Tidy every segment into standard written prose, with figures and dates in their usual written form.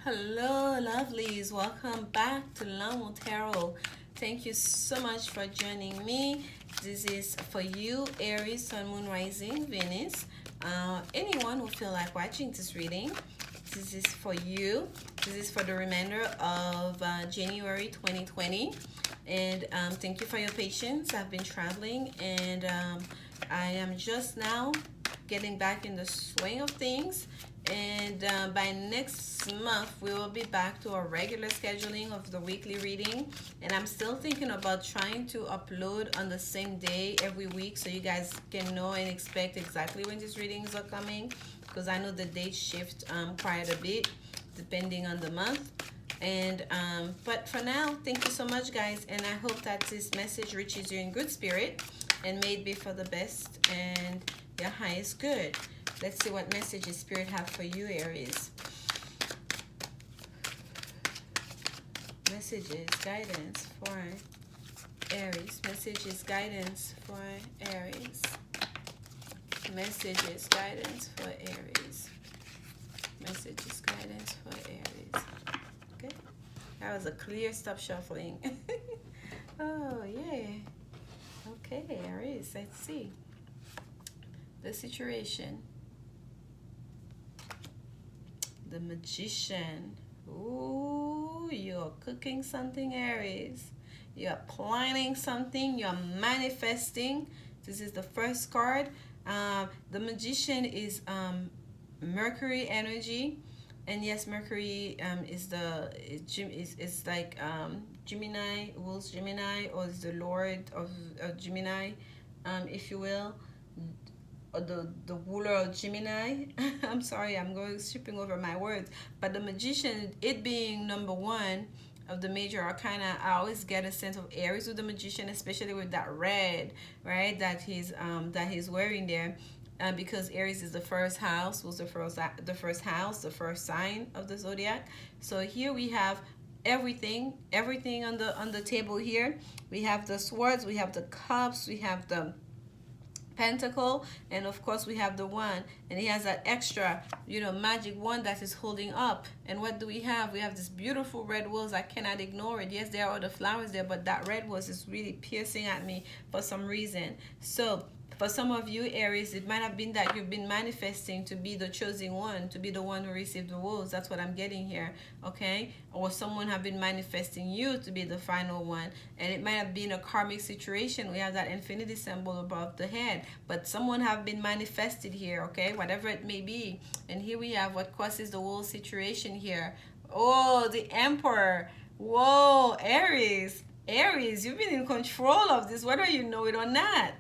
Hello, lovelies. Welcome back to Lanmoutarot. Thank you so much for joining me. This is for you, Aries, Sun, Moon, Rising, Venus. Anyone who feel like watching this reading, this is for you. This is for the remainder of January 2020. And thank you for your patience. I've been traveling and I am just now getting back in the swing of things, and by next month we will be back to our regular scheduling of the weekly reading. And I'm still thinking about trying to upload on the same day every week so you guys can know and expect exactly when these readings are coming, because I know the dates shift quite a bit depending on the month. And but for now, thank you so much, guys, and I hope that this message reaches you in good spirit and may it be for the best and your highest good. Let's see what messages Spirit have for you, Aries. Messages, guidance for Aries. Messages, guidance for Aries. Messages, guidance for Aries. Messages, guidance for Aries. Okay. That was a clear stop shuffling. Oh, yeah. Okay, Aries, let's see. The situation. The Magician. Ooh, you're cooking something, Aries. You're planning something. You're manifesting. This is the first card. The Magician is Mercury energy, and yes, Mercury is like Gemini, rules Gemini, or is the Lord of Gemini, if you will. The ruler of Gemini. I'm sorry, I'm going skipping over my words. But the Magician, it being number one of the major arcana, I always get a sense of Aries with the Magician, especially with that red, right? That he's wearing there. Because Aries is the first house, was the first house, the first sign of the zodiac. So here we have everything on the table here. We have the swords, we have the cups, we have the pentacle, and of course we have the wand, and he has that extra magic wand that is holding up. And what do we have? We have this beautiful red rose. I cannot ignore it. Yes, there are other flowers there, but that red rose is really piercing at me for some reason. So for some of you, Aries, it might have been that you've been manifesting to be the chosen one, to be the one who received the rose. That's what I'm getting here, okay? Or someone have been manifesting you to be the final one. And it might have been a karmic situation. We have that infinity symbol above the head. But someone have been manifested here, okay? Whatever it may be. And here we have what causes the whole situation here. Oh, the Emperor. Whoa, Aries. Aries, you've been in control of this, whether you know it or not.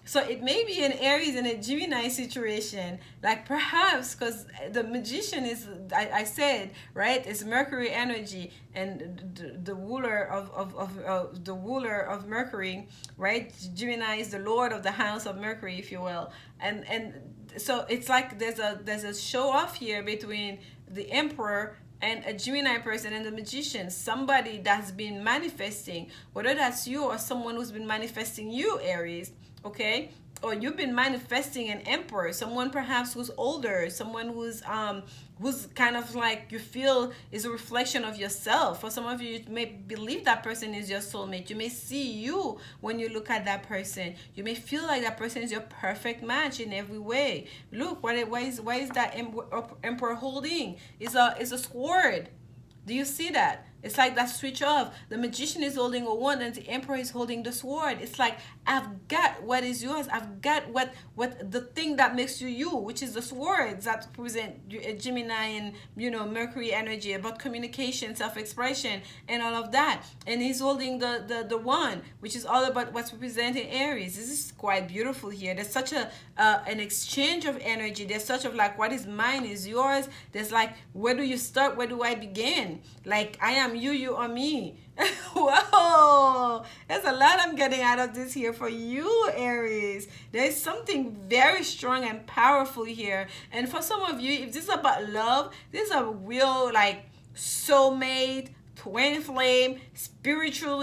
So it may be an Aries and a Gemini situation, like perhaps because the Magician is, I said, right, it's Mercury energy, and the ruler of Mercury, right? Gemini is the Lord of the house of Mercury, if you will, and so it's like there's a show off here between the Emperor and a Gemini person and the Magician, somebody that's been manifesting, whether that's you or someone who's been manifesting you, Aries. Okay, or you've been manifesting an emperor, someone perhaps who's older, someone who's kind of like you feel is a reflection of yourself. For some of you, you may believe that person is your soulmate. You may see you when you look at that person. You may feel like that person is your perfect match in every way. Look, why is that emperor holding? It's a sword. Do you see that? It's like that switch off. The Magician is holding a wand and the Emperor is holding the sword. It's like, I've got what is yours. I've got what the thing that makes you you, which is the swords that represent Gemini and Mercury energy, about communication, self-expression, and all of that. And he's holding the wand, which is all about what's representing Aries. This is quite beautiful here. There's such an exchange of energy. There's such of like, what is mine is yours. There's like, where do you start? Where do I begin? Like, I am you or me. Whoa, there's a lot I'm getting out of this here for you, Aries. There's something very strong and powerful here. And for some of you, if this is about love, this is a real like soulmate, twin flame, spiritual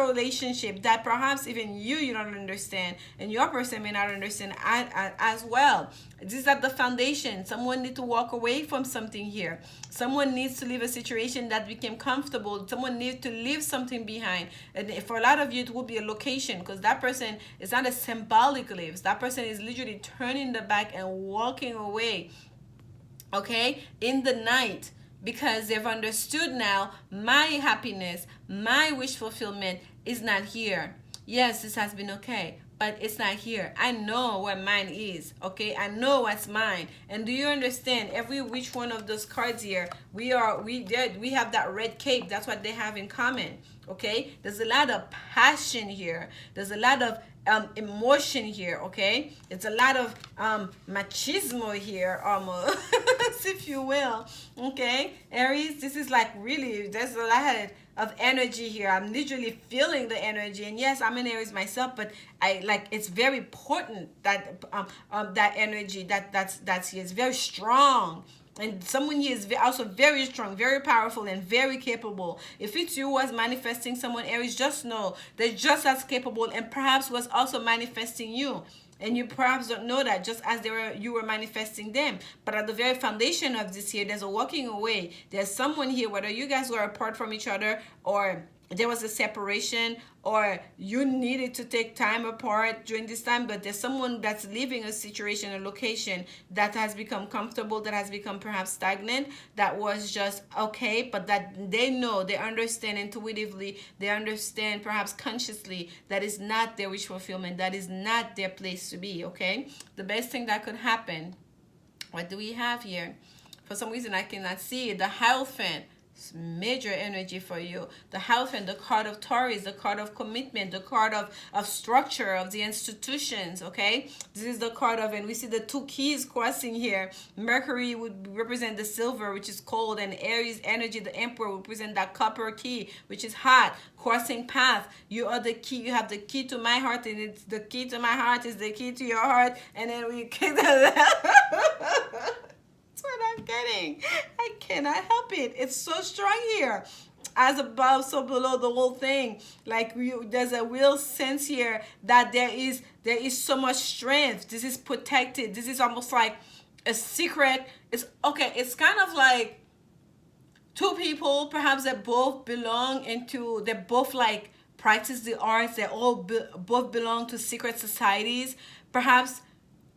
relationship that perhaps even you don't understand, and your person may not understand as well. This is at the foundation. Someone needs to walk away from something here. Someone needs to leave a situation that became comfortable. Someone needs to leave something behind. And for a lot of you, it will be a location, because that person is not a symbolic leaves. That person is literally turning the back and walking away, okay, in the night, because they've understood now my happiness, my wish fulfillment is not here. Yes, this has been okay, but it's not here. I know where mine is, okay? I know what's mine. And do you understand? Every which one of those cards here, we have that red cape. That's what they have in common, okay? There's a lot of passion here. There's a lot of emotion here, okay? It's a lot of machismo here, almost, if you will, okay? Aries, this is like really, there's a lot of energy here. I'm literally feeling the energy, and yes, I'm an Aries myself, but I like, it's very important that that energy that's here is very strong. And someone here is also very strong, very powerful, and very capable. If it's you was manifesting someone, Aries, just know they're just as capable, and perhaps was also manifesting you. And you perhaps don't know that, just as you were manifesting them. But at the very foundation of this here, there's a walking away. There's someone here, whether you guys were apart from each other, or there was a separation, or you needed to take time apart during this time, but there's someone that's leaving a situation, a location that has become comfortable, that has become perhaps stagnant, that was just okay, but that they know, they understand intuitively, they understand perhaps consciously that is not their wish fulfillment, that is not their place to be, okay? The best thing that could happen, what do we have here? For some reason I cannot see it. The Hierophant. Major energy for you. The Hierophant, the card of Taurus, the card of commitment, the card of structure, of the institutions, okay? This is the card of, and we see the two keys crossing here. Mercury would represent the silver, which is cold, and Aries energy, the Emperor, would represent that copper key, which is hot. Crossing path. You are the key. You have the key to my heart, and it's the key to my heart is the key to your heart, and then we kick that. What I'm getting. I cannot help it. It's so strong here. As above, so below, the whole thing. Like there's a real sense here that there is so much strength. This is protected. This is almost like a secret. It's okay. It's kind of like two people, perhaps that both belong into. They both like practice the arts. They all both belong to secret societies. Perhaps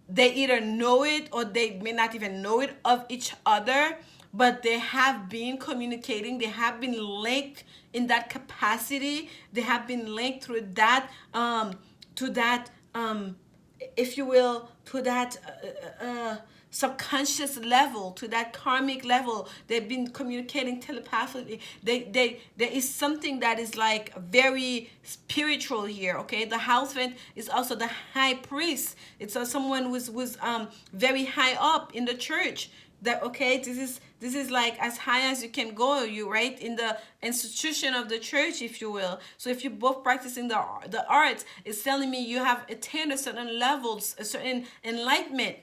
they either know it or they may not even know it of each other, but they have been communicating. They have been linked in that capacity. They have been linked through that, if you will, to that subconscious level, to that karmic level. They've been communicating telepathically. There is something that is like very spiritual here, okay? The Hierophant is also the high priest. It's someone who's very high up in the church. That, okay, this is like as high as you can go, you right, in the institution of the church, if you will. So if you're both practicing the arts, it's telling me you have attained a certain levels, a certain enlightenment.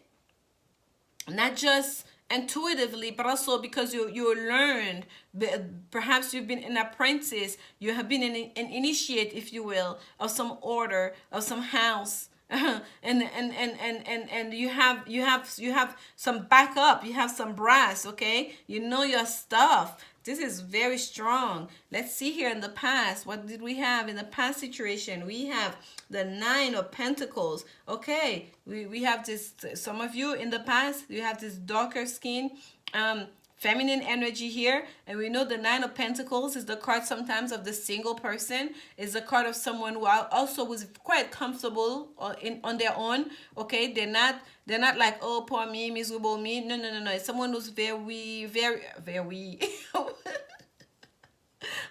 Not just intuitively, but also because you learned. Perhaps you've been an apprentice. You have been an initiate, if you will, of some order, of some house. and you have some backup. You have some brass. Okay, you know your stuff. This is very strong. Let's see here in the past. What did we have in the past situation? We have the Nine of Pentacles. Okay, we have this, some of you in the past, you have this darker skin, feminine energy here. And we know the Nine of Pentacles is the card sometimes of the single person. Is the card of someone who also was quite comfortable on their own. Okay, they're not like, oh, poor me, miserable me. No. It's someone who's very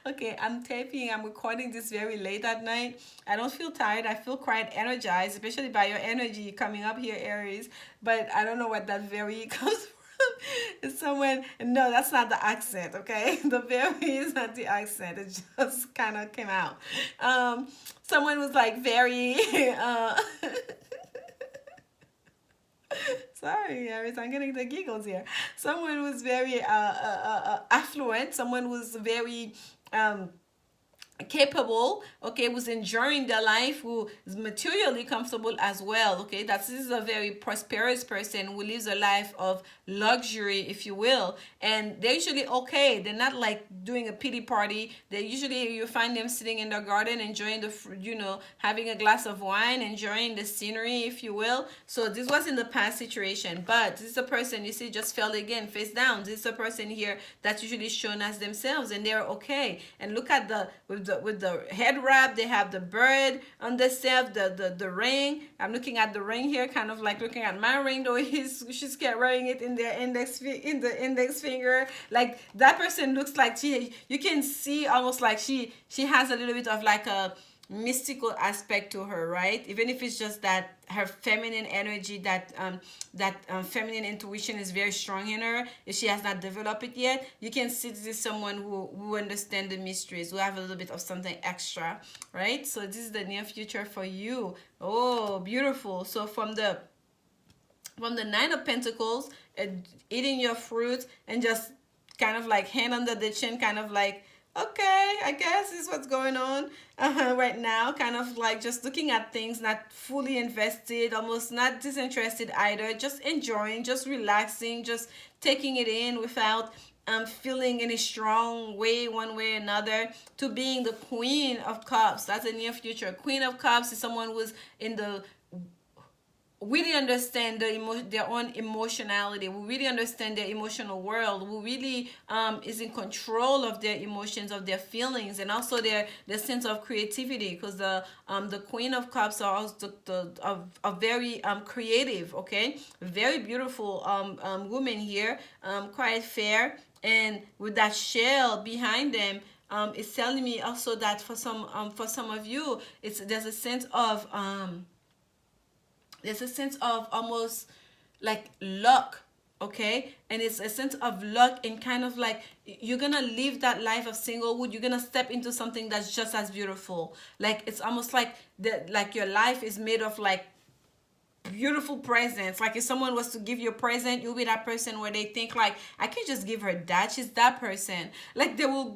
okay, I'm recording this very late at night. I don't feel tired. I feel quite energized, especially by your energy coming up here, Aries. But I don't know what that very comes from. It's someone, no, that's not the accent, okay? The very is not the accent. It just kind of came out. Someone was like very, sorry, Aries, I'm getting the giggles here. Someone was very affluent affluent, someone who's very capable, okay, who's enjoying their life, who is materially comfortable as well, okay. That this is a very prosperous person who lives a life of luxury, if you will, and they're usually okay. They're not like doing a pity party. They usually, you find them sitting in their garden enjoying the, having a glass of wine, enjoying the scenery, if you will. So this was in the past situation, but this is a person, you see, just fell again face down. This is a person here that's usually shown as themselves, and they're okay. And look at the with the head wrap, they have the bird on the self, the ring. I'm looking at the ring here, kind of like looking at my ring, though she's wearing it in their index finger. Like that person looks like you can see almost like she has a little bit of like a mystical aspect to her, right? Even if it's just that her feminine energy, that feminine intuition is very strong in her. If she has not developed it yet, you can see this is someone who understand the mysteries, who have a little bit of something extra, right? So this is the near future for you. Oh, beautiful. So from the Nine of Pentacles, eating your fruit and just kind of like hand under the chin, kind of like, okay, I guess this is what's going on right now. Kind of like just looking at things, not fully invested, almost not disinterested either. Just enjoying, just relaxing, just taking it in without feeling any strong way, one way or another. To being the Queen of Cups. That's a near future. Queen of Cups is someone who's in the really understand their own emotionality, who really understand their emotional world, who really is in control of their emotions, of their feelings, and also their sense of creativity, because the Queen of Cups are also a very creative, okay, very beautiful woman here, quite fair, and with that shell behind them. It's telling me also that for some of you, there's a sense of almost like luck, okay. And it's a sense of luck, and kind of like you're gonna live that life of singlehood. You're gonna step into something that's just as beautiful. Like it's almost like your life is made of like beautiful presents. Like if someone was to give you a present, you'll be that person where they think like, I can just give her that, she's that person. Like they will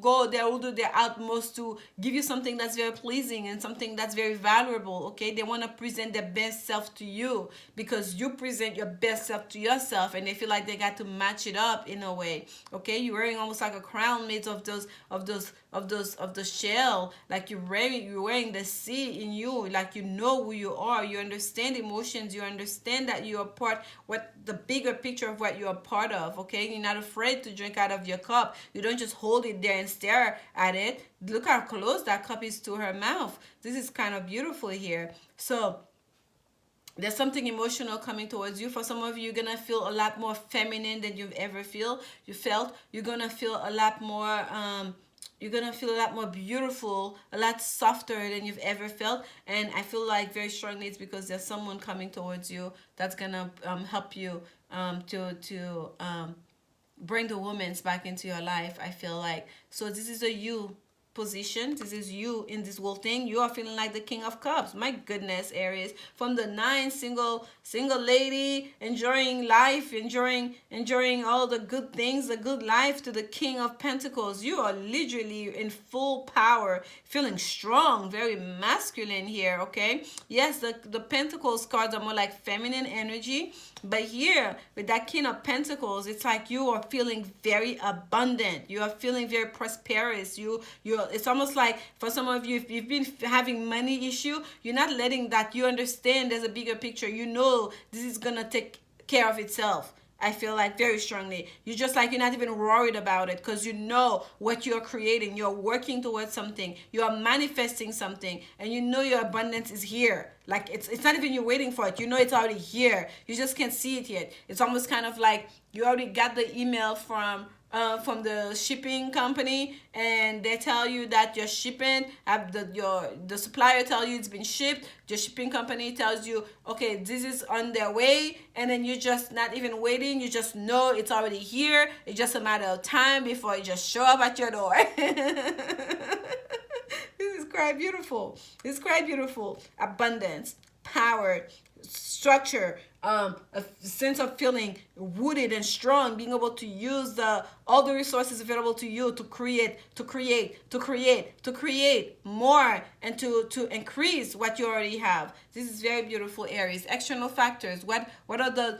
do their utmost to give you something that's very pleasing and something that's very valuable, okay. They want to present their best self to you because you present your best self to yourself, and they feel like they got to match it up in a way, okay. You're wearing almost like a crown made of the shell. Like you're wearing the sea in you. Like you know who you are, you understand emotions, you understand that you're what the bigger picture of what you're a part of, okay. You're not afraid to drink out of your cup. You don't just hold it there and stare at it. Look how close that cup is to her mouth. This is kind of beautiful here. So there's something emotional coming towards you. For some of you, you're gonna feel a lot more feminine than you've ever felt. You're gonna feel a lot more you're gonna feel a lot more beautiful, a lot softer than you've ever felt. And I feel like very strongly it's because there's someone coming towards you that's gonna help you to bring the woman's back into your life, I feel like. So this is a you position. This is you in this whole thing. You are feeling like the King of Cups. My goodness, Aries. From the 9, single lady, enjoying life, enjoying all the good things, the good life, to the King of Pentacles. You are literally in full power, feeling strong, very masculine here, okay? Yes, the Pentacles cards are more like feminine energy, but here with that King of Pentacles, it's like you are feeling very abundant. You are feeling very prosperous. It's almost like for some of you, if you've been having money issue, you're not letting that. You understand there's a bigger picture. You know this is gonna take care of itself. I feel like very strongly. You're just like, you're not even worried about it because you know what you're creating. You're working towards something. You are manifesting something, and you know your abundance is here. Like it's not even you waiting for it. You know it's already here. You just can't see it yet. It's almost kind of like you already got the email from the shipping company, and they tell you that your shipping, the supplier tell you it's been shipped. Your shipping company tells you, okay, this is on their way, and then you're just not even waiting. You just know it's already here. It's just a matter of time before it just show up at your door. This is quite beautiful. It's quite beautiful. Abundance, power, structure, a sense of feeling rooted and strong, being able to use all the resources available to you to create more, and to increase what you already have. This is very beautiful, Aries. External factors. What are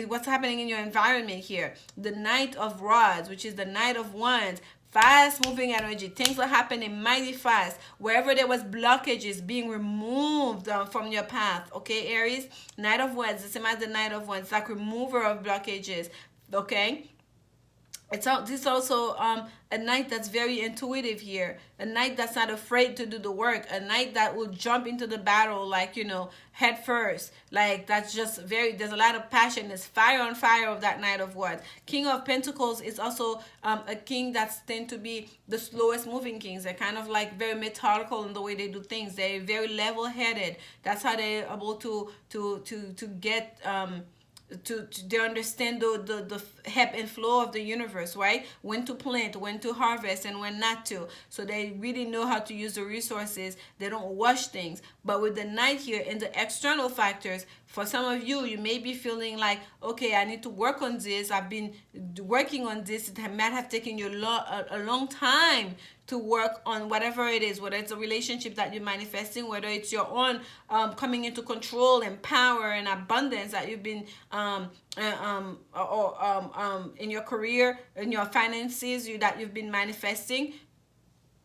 what's happening in your environment here? The Knight of Rods, which is the Knight of Wands. Fast moving energy. Things are happening mighty fast. Wherever there was blockages being removed from your path. Okay, Aries? Knight of Wands, the same as the Knight of Wands. It's like remover of blockages. Okay? This is also a knight that's very intuitive here, a knight that's not afraid to do the work, a knight that will jump into the battle, like, head first. Like, that's just there's a lot of passion. There's fire on fire of that Knight of Wands. King of Pentacles is also a king that's tend to be the slowest moving kings. They're kind of like very methodical in the way they do things. They're very level headed. That's how they're able to get they understand the ebb and flow of the universe, right? When to plant, when to harvest, and when not to. So they really know how to use the resources. They don't rush things. But with the Knight here and the external factors, for some of you, you may be feeling like, okay, I need to work on this. I've been working on this. It might have taken you a long time to work on whatever it is, whether it's a relationship that you're manifesting, whether it's your own coming into control and power and abundance that you've been in your career, in your finances, that you've been manifesting.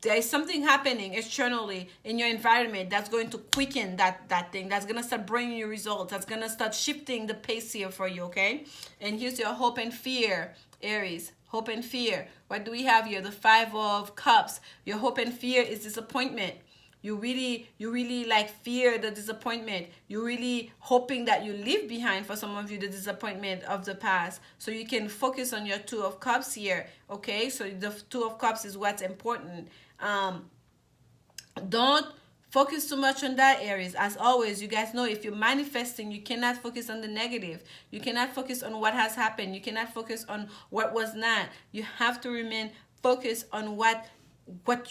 There is something happening externally in your environment that's going to quicken that thing, that's going to start bringing you results, that's going to start shifting the pace here for you. Okay, and here's your hope and fear, Aries. Hope and fear. What do we have here? The Five of Cups. Your hope and fear is disappointment. You really like fear the disappointment. You're really hoping that you leave behind, for some of you, the disappointment of the past, so you can focus on your Two of Cups here. Okay, so the Two of Cups is what's important. Don't focus too much on that, Aries. As always, you guys know, if you're manifesting, you cannot focus on the negative. You cannot focus on what has happened. You cannot focus on what was not. You have to remain focused on what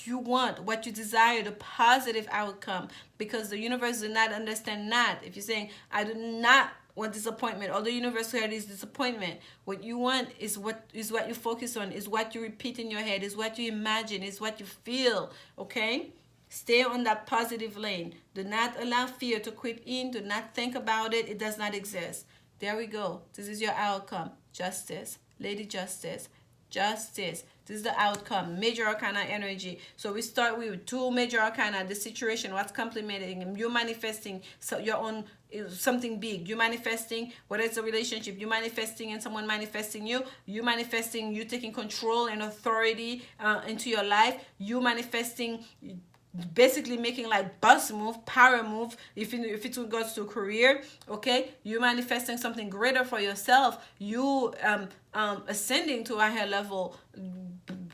you want, what you desire, the positive outcome, because the universe does not understand not. If you're saying, I do not want disappointment, all the universe heard is disappointment. What you want is what you focus on, is what you repeat in your head, is what you imagine, is what you feel. Okay, stay on that positive lane. Do not allow fear to creep in. Do not think about it. It does not exist. There we go. This is your outcome. Justice. Lady Justice. Justice. This is the outcome. Major arcana energy. So we start with two major arcana. The situation, what's complementing. You're manifesting your own something big. You're manifesting, whether it's a relationship, you're manifesting and someone manifesting you. You're manifesting, you taking control and authority into your life. You manifesting, basically making like bus move, power move, if it regards to career. Okay, you manifesting something greater for yourself. You ascending to a higher level.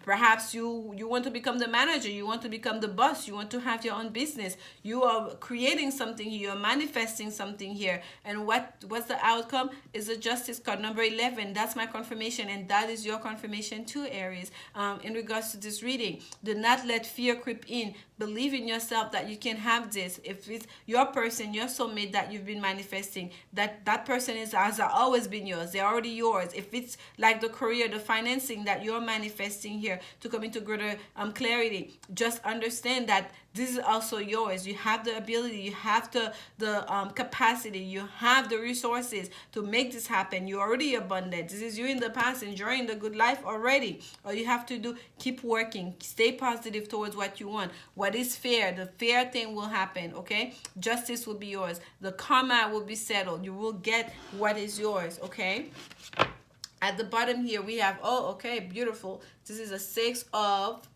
Perhaps you want to become the manager, you want to become the boss, you want to have your own business. You are creating something here, you're manifesting something here. And what's the outcome? Is the Justice card, number 11. That's my confirmation, and that is your confirmation too, Aries. In regards to this reading, do not let fear creep in. Believe in yourself that you can have this. If it's your person, your soulmate that you've been manifesting, that person has always been yours. They're already yours. If it's like the career, the financing that you're manifesting here to come into greater clarity, just understand that this is also yours. You have the ability, you have the capacity, you have the resources to make this happen. You're already abundant. This is you in the past enjoying the good life already. All you have to do, keep working, stay positive towards what you want. What is fair, the fair thing will happen. Okay, justice will be yours. The karma will be settled. You will get what is yours. Okay, at the bottom here we have, oh, okay, beautiful. This is a Six of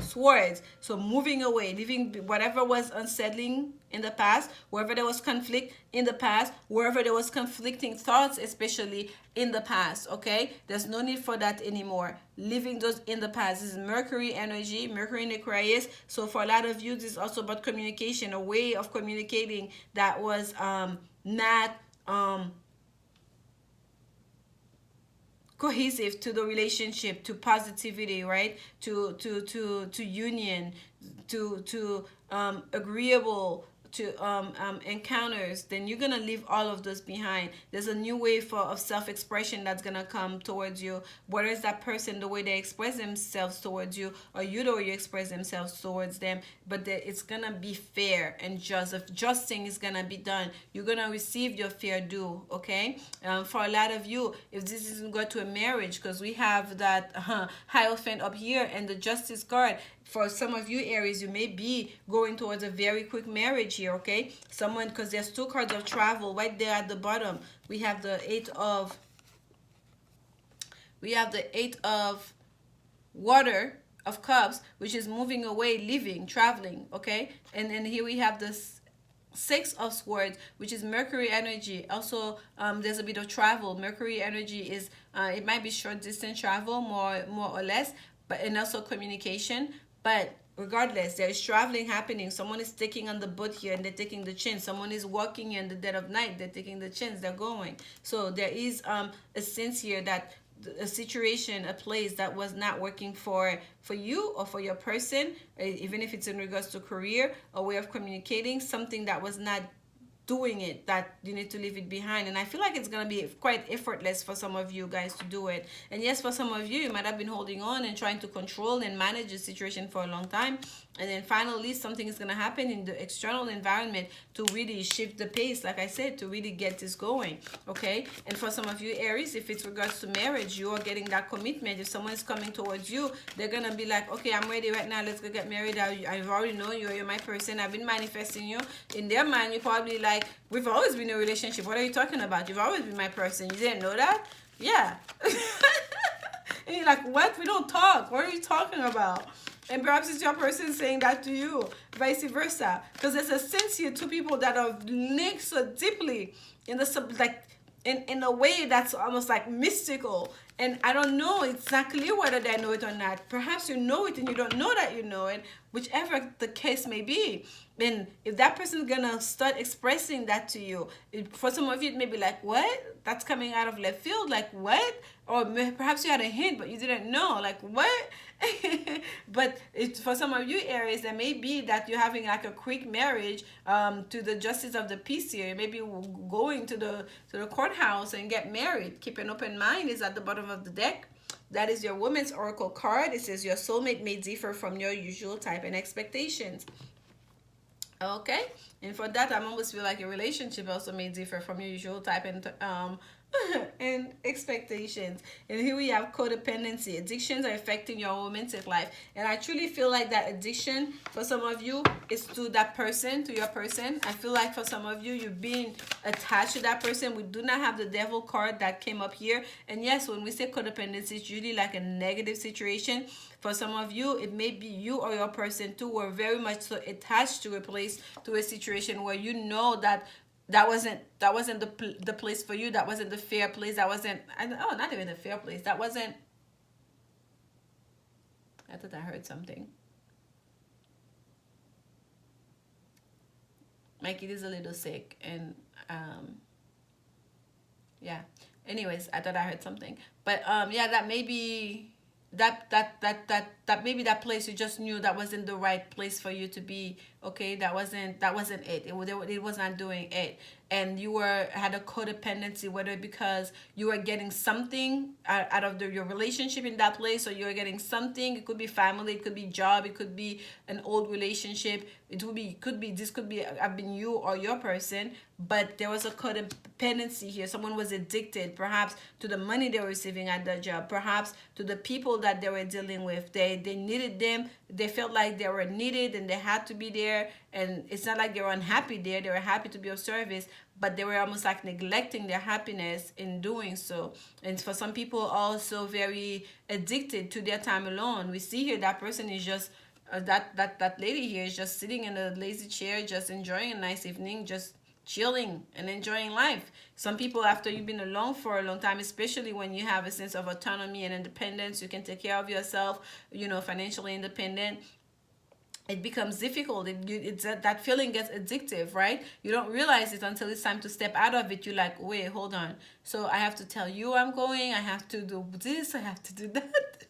Swords. So moving away, leaving whatever was unsettling in the past, wherever there was conflict in the past, wherever there was conflicting thoughts, especially in the past. Okay, there's no need for that anymore. Leaving those in the past. This is Mercury energy, Mercury in Aquarius. So for a lot of you, this is also about communication, a way of communicating that was not cohesive to the relationship, to positivity, right? To union, to agreeable, encounters, then you're gonna leave all of those behind. There's a new way of self-expression that's gonna come towards you. Whether it's that person, the way they express themselves towards you, or you the way you express themselves towards them, but it's gonna be fair and just. If justing is gonna be done, you're gonna receive your fair due. Okay. For a lot of you, if this isn't go to a marriage, because we have that Hierophant up here and the Justice card. For some of you Aries, you may be going towards a very quick marriage here. Okay, someone, because there's two cards of travel right there at the bottom. We have the eight of water of cups, which is moving away, leaving, traveling. Okay, and then here we have this Six of Swords, which is Mercury energy. Also, there's a bit of travel. Mercury energy is it might be short distance travel, more or less, but and also communication. But regardless, there is traveling happening. Someone is taking on the boat here and they're taking the chance. Someone is walking in the dead of night, they're taking the chance, they're going. So there is a sense here that a situation, a place that was not working for you or for your person, even if it's in regards to career, a way of communicating, something that was not doing it, that you need to leave it behind. And I feel like it's going to be quite effortless for some of you guys to do it. And yes, for some of you, you might have been holding on and trying to control and manage the situation for a long time, and then finally something is going to happen in the external environment to really shift the pace, like I said, to really get this going. Okay. And for some of you Aries, if it's regards to marriage, you are getting that commitment. If someone is coming towards you, they're going to be like, okay, I'm ready right now, let's go get married. I've already known you, you're my person, I've been manifesting you. In their mind, you're probably like, we've always been in a relationship, what are you talking about? You've always been my person. You didn't know that? Yeah. And you're like, what? We don't talk. What are you talking about? And perhaps it's your person saying that to you, vice versa. Because there's a sense here, two people that are linked so deeply in the in a way that's almost like mystical. And I don't know exactly whether they know it or not. Perhaps you know it and you don't know that you know it, whichever the case may be. And if that person's gonna start expressing that to you, for some of you it may be like, what? That's coming out of left field, like what? Or perhaps you had a hint but you didn't know, like what? But for some of you Aries, there may be that you're having like a quick marriage to the justice of the peace here. Maybe going to the courthouse and get married. Keep an open mind is at the bottom of the deck. That is your Woman's Oracle card. It says your soulmate may differ from your usual type and expectations. Okay, and for that, I almost feel like a relationship also may differ from your usual type and and expectations. And here we have codependency. Addictions are affecting your romantic life, and I truly feel like that addiction for some of you is to that person, to your person. I feel like for some of you, you've been attached to that person. We do not have the devil card that came up here, and yes, when we say codependency, it's usually like a negative situation. For some of you, it may be you or your person too were very much so attached to a place, to a situation where you know that wasn't the place for you. That wasn't the fair place. That wasn't, oh, not even the fair place. That wasn't, I thought I heard something. My kid is a little sick and yeah. Anyways, I thought I heard something. But yeah, that may be that maybe that place you just knew that wasn't the right place for you to be. Okay, that wasn't it. It was not doing it, and you had a codependency, whether because you were getting something out of your relationship in that place, or you were getting something. It could be family, it could be job, it could be an old relationship. Could be have been you or your person, but there was a codependency here. Someone was addicted, perhaps to the money they were receiving at that job, perhaps to the people that they were dealing with. They needed them. They felt like they were needed and they had to be there. And it's not like they were unhappy there. They were happy to be of service, but they were almost like neglecting their happiness in doing so. And for some people, also very addicted to their time alone. We see here that person is just that lady here is just sitting in a lazy chair, just enjoying a nice evening, just chilling and enjoying life. Some people, after you've been alone for a long time, especially when you have a sense of autonomy and independence, you can take care of yourself, financially independent, it becomes difficult. That feeling gets addictive, right? You don't realize it until it's time to step out of it. You're like, wait, hold on. So I have to tell you I'm going. I have to do this. I have to do that.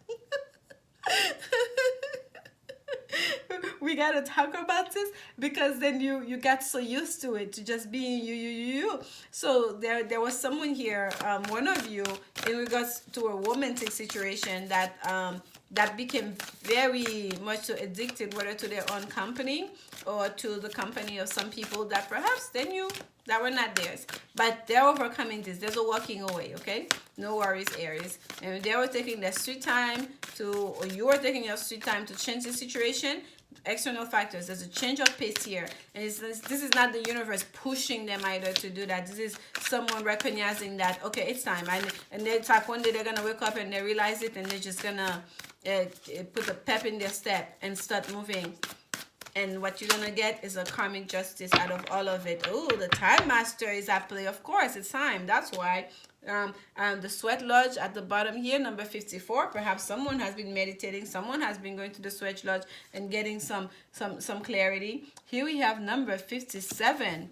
we gotta talk about this, because then you got so used to it, to just being you. So there was someone here, one of you, in regards to a romantic situation, that became very much so addicted, whether to their own company or to the company of some people that perhaps they knew that were not theirs. But they're overcoming this. There's a walking away, okay? No worries, Aries. And they were taking their sweet time or you are taking your sweet time to change the situation. External factors. There's a change of pace here. And this is not the universe pushing them either to do that. This is someone recognizing that, okay, it's time. And it's like one day they're going to wake up and they realize it, and they're just going to put a pep in their step and start moving. And what you're going to get is a karmic justice out of all of it. Oh, the Time Master is at play. Of course, it's time. That's why. The Sweat Lodge at the bottom here, number 54. Perhaps someone has been meditating. Someone has been going to the Sweat Lodge and getting some clarity. Here we have number 57.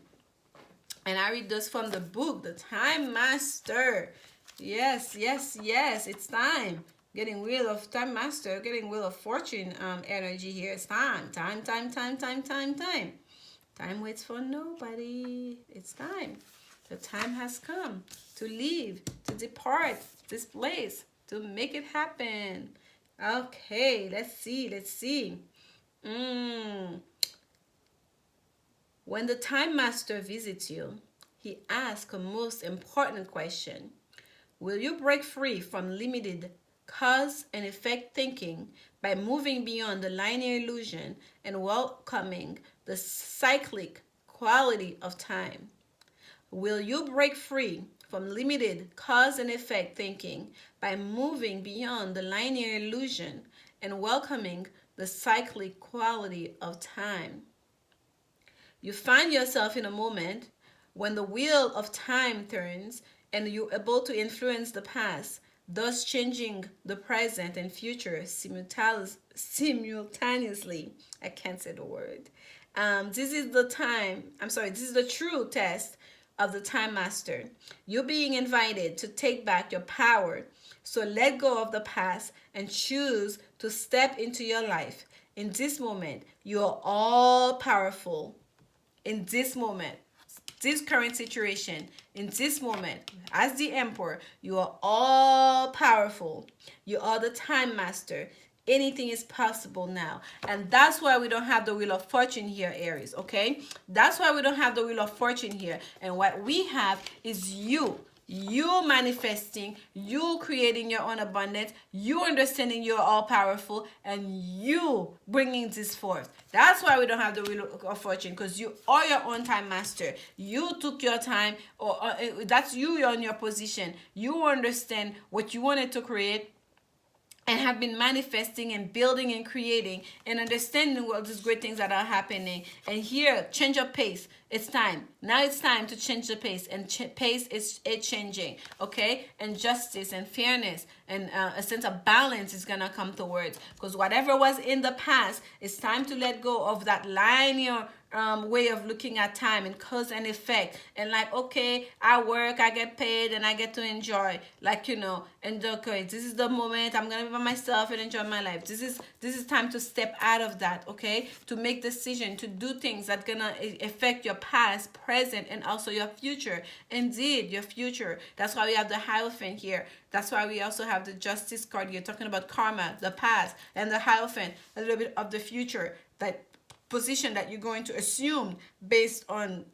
And I read this from the book, The Time Master. Yes, yes, yes. It's time. Getting Wheel of Time Master, getting Wheel of Fortune energy here. It's time. Time, time, time, time, time, time. Time waits for nobody. It's time. The time has come to leave, to depart this place, to make it happen. Okay, let's see, let's see. When the Time Master visits you, he asks a most important question. Will you break free from limited cause and effect thinking by moving beyond the linear illusion and welcoming the cyclic quality of time? Will you break free from limited cause and effect thinking by moving beyond the linear illusion and welcoming the cyclic quality of time? You find yourself in a moment when the wheel of time turns and you're able to influence the past, thus changing the present and future simultaneously. I can't say the word. This is the true test of the Time Master. You're being invited to take back your power. So let go of the past and choose to step into your life. In this moment, you are all powerful. In this moment, this current situation, in this moment, as the Emperor, you are all powerful. You are the Time Master. Anything is possible now. And that's why we don't have the Wheel of Fortune here, Aries, okay? That's why we don't have the Wheel of Fortune here. And what we have is you. You manifesting, you creating your own abundance, you understanding you're all powerful, and you bringing this forth. That's why we don't have the Wheel of Fortune, because you are your own Time Master. You took your time, or that's you're in your position. You understand what you wanted to create, and have been manifesting and building and creating and understanding all these great things that are happening. And here, change of pace. It's time. Now it's time to change the pace. And pace is changing, okay? And justice and fairness and a sense of balance is going to come towards. Because whatever was in the past, it's time to let go of that linear way of looking at time and cause and effect, and like, okay, I work, I get paid, and I get to enjoy, like, and okay, this is the moment I'm gonna be by myself and enjoy my life. This is time to step out of that, okay, to make decision, to do things that gonna affect your past, present, and also your future. Indeed, your future. That's why we have the Hierophant here. That's why we also have the Justice card here, talking about karma, the past, and the Hierophant, a little bit of the future, that position that you're going to assume based on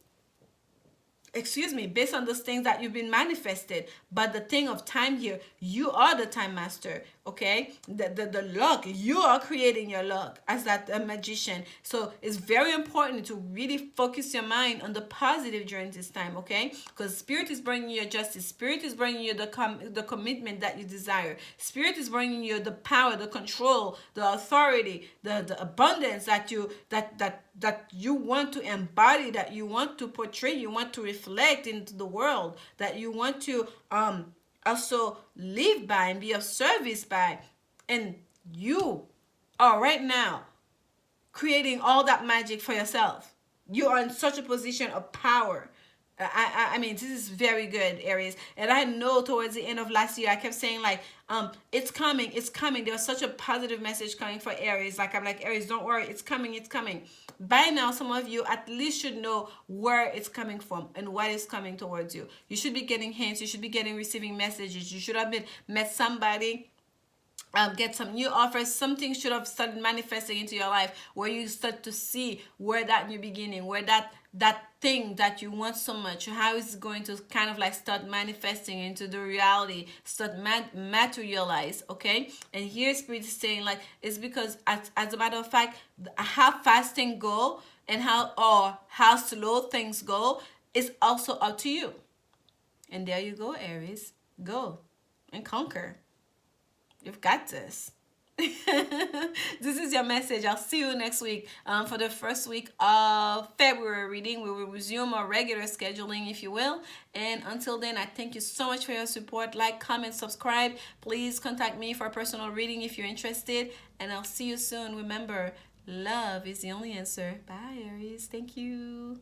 those things that you've been manifested. But the thing of time here, you are the Time Master, okay? The luck, you are creating your luck as that magician. So it's very important to really focus your mind on the positive during this time, okay? Because Spirit is bringing you justice. Spirit is bringing you the commitment that you desire. Spirit is bringing you the power, the control, the authority, the abundance that you want to embody, that you want to portray, you want to reflect into the world, that you want to also live by and be of service by. And you are right now creating all that magic for yourself. You are in such a position of power. I mean, this is very good, Aries. And I know towards the end of last year, I kept saying like, it's coming, it's coming. There was such a positive message coming for Aries. Like I'm like, Aries, don't worry, it's coming, it's coming. By now, some of you at least should know where it's coming from and what is coming towards you. You should be getting hints. You should be getting receiving messages. You should have met somebody, get some new offers. Something should have started manifesting into your life where you start to see where that new beginning, where that thing that you want so much, how it's going to kind of like start manifesting into the reality, start materialize. Okay, and here Spirit is saying like it's because as a matter of fact, how fast things go and how slow things go is also up to you. And there you go, Aries, go and conquer. You've got this. This is your message. I'll see you next week for the first week of February reading. We will resume our regular scheduling, if you will. And until then, I thank you so much for your support. Like, comment, subscribe. Please contact me for a personal reading if you're interested. And I'll see you soon. Remember, love is the only answer. Bye, Aries. Thank you.